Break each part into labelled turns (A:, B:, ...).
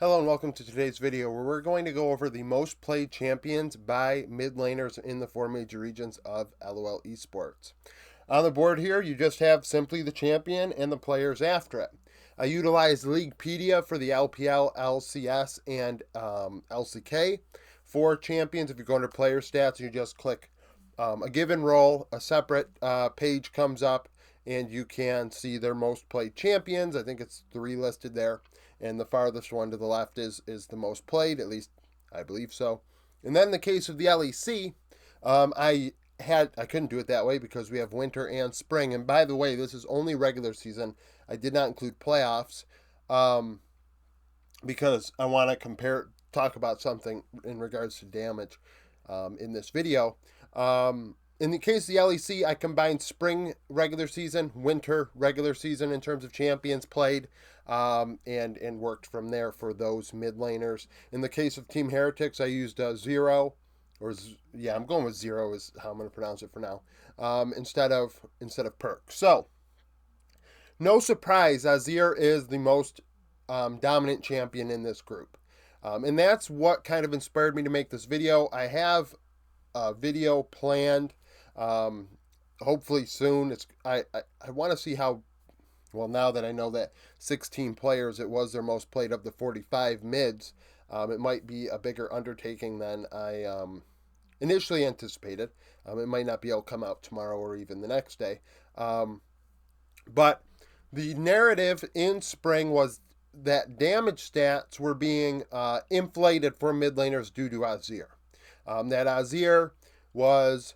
A: Hello and welcome to today's video where we're going to go over the most played champions by mid laners in the four major regions of Lol Esports. On the board here, you just have simply the champion and the players after it. I utilize Leaguepedia for the LPL, LCS, and LCK. For champions, if you go under player stats, you just click a given role, a separate page comes up, and you can see their most played champions. I think it's 3 listed there, and the farthest one to the left is the most played, at least I believe so. And then in the case of the LEC, I couldn't do it that way because we have winter and spring. And by the way, this is only regular season. I did not include playoffs because I want to talk about something in regards to damage in this video. In the case of the LEC, I combined spring regular season, winter regular season in terms of champions played, and worked from there for those mid laners. In the case of Team Heretics, I used zero, I'm going with zero is how I'm going to pronounce it for now, instead of perk. So no surprise, Azir is the most dominant champion in this group. And that's what kind of inspired me to make this video. I have a video planned, hopefully soon. I want to see how, well, now that I know that 16 players, it was their most played of the 45 mids, it might be a bigger undertaking than I initially anticipated. It might not be able to come out tomorrow or even the next day. But the narrative in spring was that damage stats were being inflated for mid laners due to Azir. That Azir was,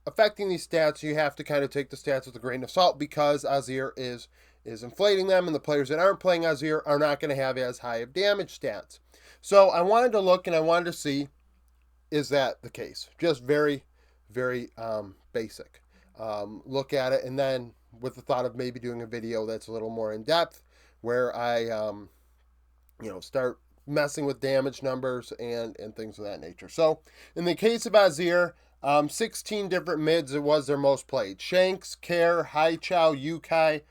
A: affecting these stats. You have to kind of take the stats with a grain of salt because Azir is inflating them, and the players that aren't playing Azir are not going to have as high of damage stats. So I wanted to look and I wanted to see, is that the case? Just very, very basic. Look at it, and then with the thought of maybe doing a video that's a little more in depth, where I, start messing with damage numbers and things of that nature. So in the case of Azir, 16 different mids, it was their most played. Shanks, Care, Haichao, Yukai,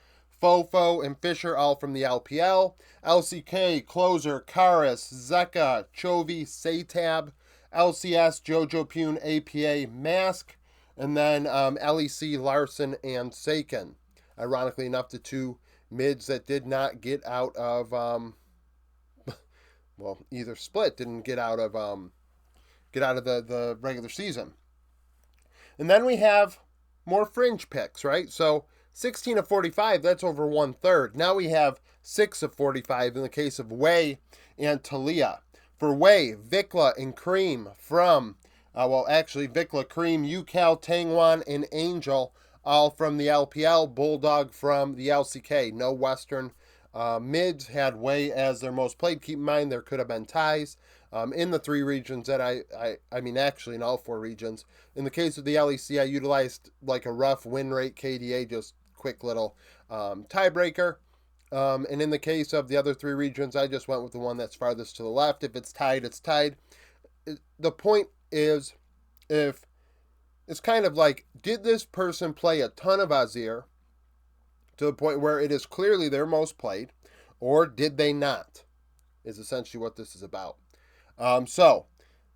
A: Fofo, and Fisher, all from the LPL. LCK, Closer, Karis, Zeka, Chovy, Satab. LCS, Jojo Pune, APA, Mask. And then LEC, Larson, and Saken. Ironically enough, the two mids that did not get out of either split, didn't get out of the regular season. And then we have more fringe picks, right? So 16 of 45, that's over 1/3. Now we have 6 of 45 in the case of Wei and Talia. For Wei, Vikla and Cream from, Vikla, Cream, Ucal, Tangwan, and Angel, all from the LPL. Bulldog from the LCK. No Western mids had Wei as their most played. Keep in mind there could have been ties in the 3 regions that actually in all 4 regions. In the case of the LEC, I utilized like a rough win rate KDA, just quick little tiebreaker. And in the case of the other 3 regions, I just went with the one that's farthest to the left. If it's tied, it's tied. The point is, if it's kind of like, did this person play a ton of Azir to the point where it is clearly their most played, or did they not? Is essentially what this is about. So,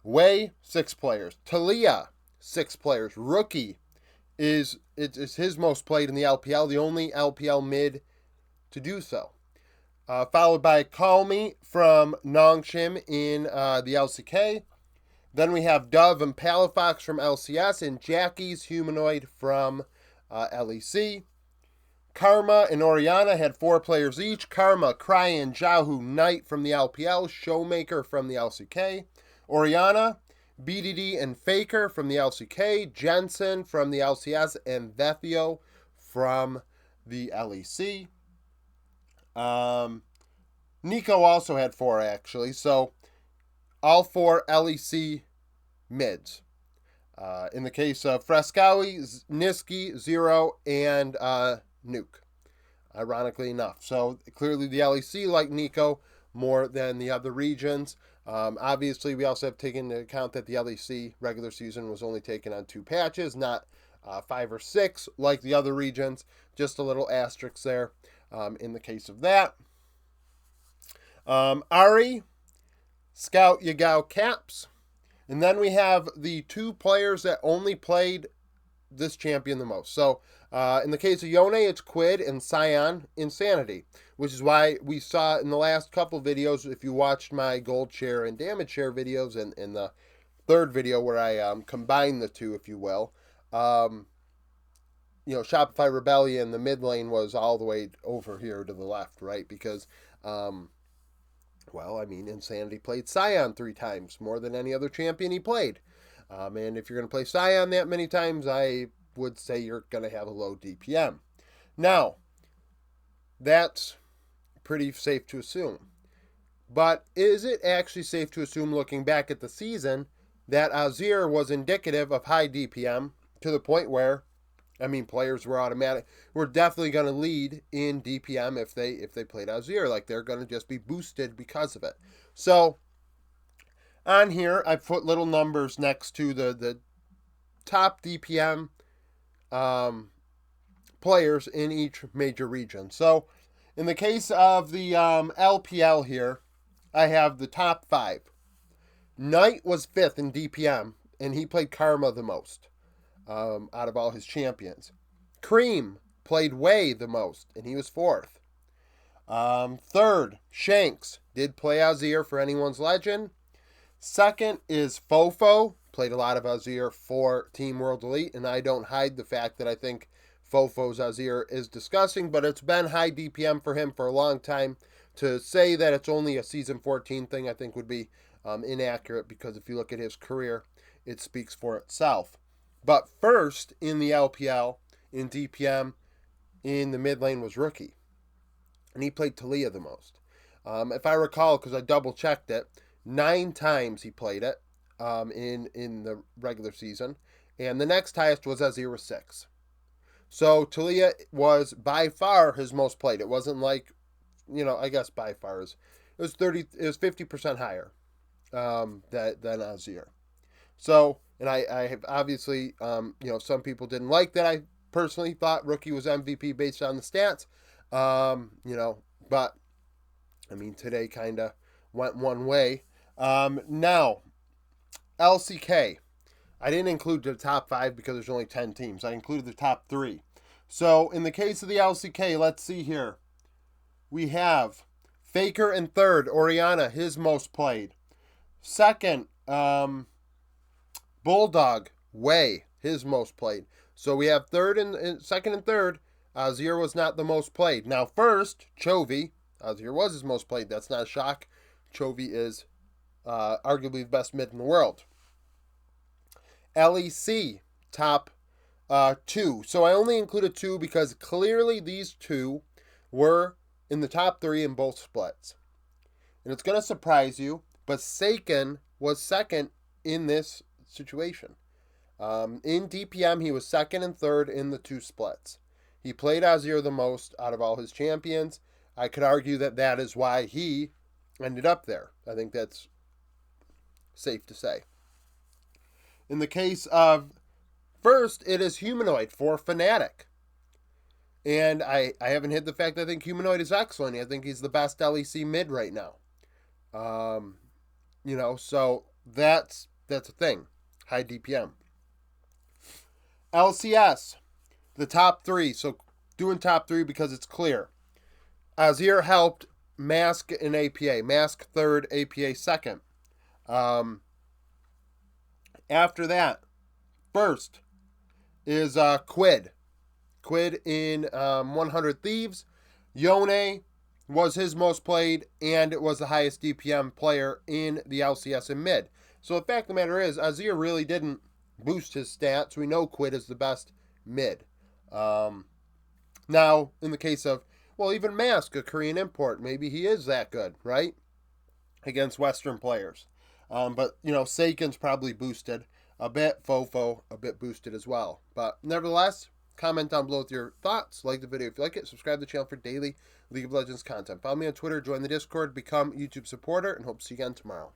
A: Wei, 6 players. Talia, 6 players. Rookie is his most played in the LPL, the only LPL mid to do so. Followed by Calmy from Nongshim in the LCK. Then we have Dove and Palafox from LCS, and Jackie's Humanoid from LEC. Karma and Oriana had 4 players each. Karma, Cryan, Jahu, Knight from the LPL, Showmaker from the LCK. Oriana, BDD and Faker from the LCK, Jensen from the LCS, and Vethio from the LEC. Nico also had 4 actually, so all 4 LEC mids. In the case of Frescawi, Niski, Zero, and Nuke, ironically enough. So clearly the LEC like Nico more than the other regions. Obviously, we also have taken into account that the LEC regular season was only taken on 2 patches, not 5 or 6 like the other regions. Just a little asterisk there in the case of that. Ari, Scout Yagao Caps. And then we have the two players that only played this champion the most. So in the case of Yone, it's Quid, and Scion, Insanity, which is why we saw in the last couple videos, if you watched my gold share and damage share videos, and in the third video where I combined the two, if you will, Shopify Rebellion, the mid lane was all the way over here to the left, right? Because, Insanity played Scion 3 times, more than any other champion he played. And if you're going to play Scion that many times, I would say you're going to have a low DPM. Now, that's pretty safe to assume. But is it actually safe to assume, looking back at the season, that Azir was indicative of high DPM to the point where, players were definitely going to lead in DPM if they played Azir. Like, they're going to just be boosted because of it. So, on here, I put little numbers next to the top DPM players in each major region. So, in the case of the LPL here, I have the top 5. Knight was 5th in DPM, and he played Karma the most out of all his champions. Cream played Wei the most, and he was 4th. 3rd, Shanks did play Azir for anyone's legend. 2nd is Fofo, played a lot of Azir for Team World Elite, and I don't hide the fact that I think Fofo's Azir is disgusting, but it's been high DPM for him for a long time. To say that it's only a Season 14 thing, I think would be inaccurate, because if you look at his career, it speaks for itself. But first in the LPL, in DPM, in the mid lane was Rookie, and he played Talia the most. If I recall, because I double-checked it, 9 times he played it in the regular season, and the next highest was Azir with 6. So Talia was by far his most played. It wasn't like, I guess by far it was 50% higher than Azir. So, and I have obviously, some people didn't like that. I personally thought Rookie was MVP based on the stats, but today kind of went one way. Now, LCK. I didn't include the top 5 because there's only 10 teams. I included the top 3. So, in the case of the LCK, let's see here. We have Faker in 3rd, Oriana, his most played. 2nd, Bulldog, Wei, his most played. So we have 2nd and 3rd. Azir was not the most played. Now, 1st, Chovy. Azir was his most played. That's not a shock. Chovy is arguably the best mid in the world. LEC, top 2. So I only included 2 because clearly these 2 were in the top 3 in both splits. And it's going to surprise you, but Seiken was 2nd in this situation. In DPM, he was 2nd and 3rd in the 2 splits. He played Azir the most out of all his champions. I could argue that is why he ended up there. I think that's safe to say. In the case of 1st, it is Humanoid for Fnatic. And I haven't hid the fact that I think Humanoid is excellent. I think he's the best LEC mid right now. So that's a thing. High DPM. LCS, the top 3. So doing top 3 because it's clear. Azir helped Mask in APA. Mask 3rd, APA 2nd. After that, 1st is Quid. Quid in 100 Thieves. Yone was his most played, and it was the highest DPM player in the LCS in mid. So the fact of the matter is, Azir really didn't boost his stats. We know Quid is the best mid. Now, in the case of, even Mask, a Korean import, maybe he is that good, right? Against Western players. But, Seiken's probably boosted a bit. Fofo, a bit boosted as well. But nevertheless, comment down below with your thoughts. Like the video if you like it. Subscribe to the channel for daily League of Legends content. Follow me on Twitter, join the Discord, become a YouTube supporter, and hope to see you again tomorrow.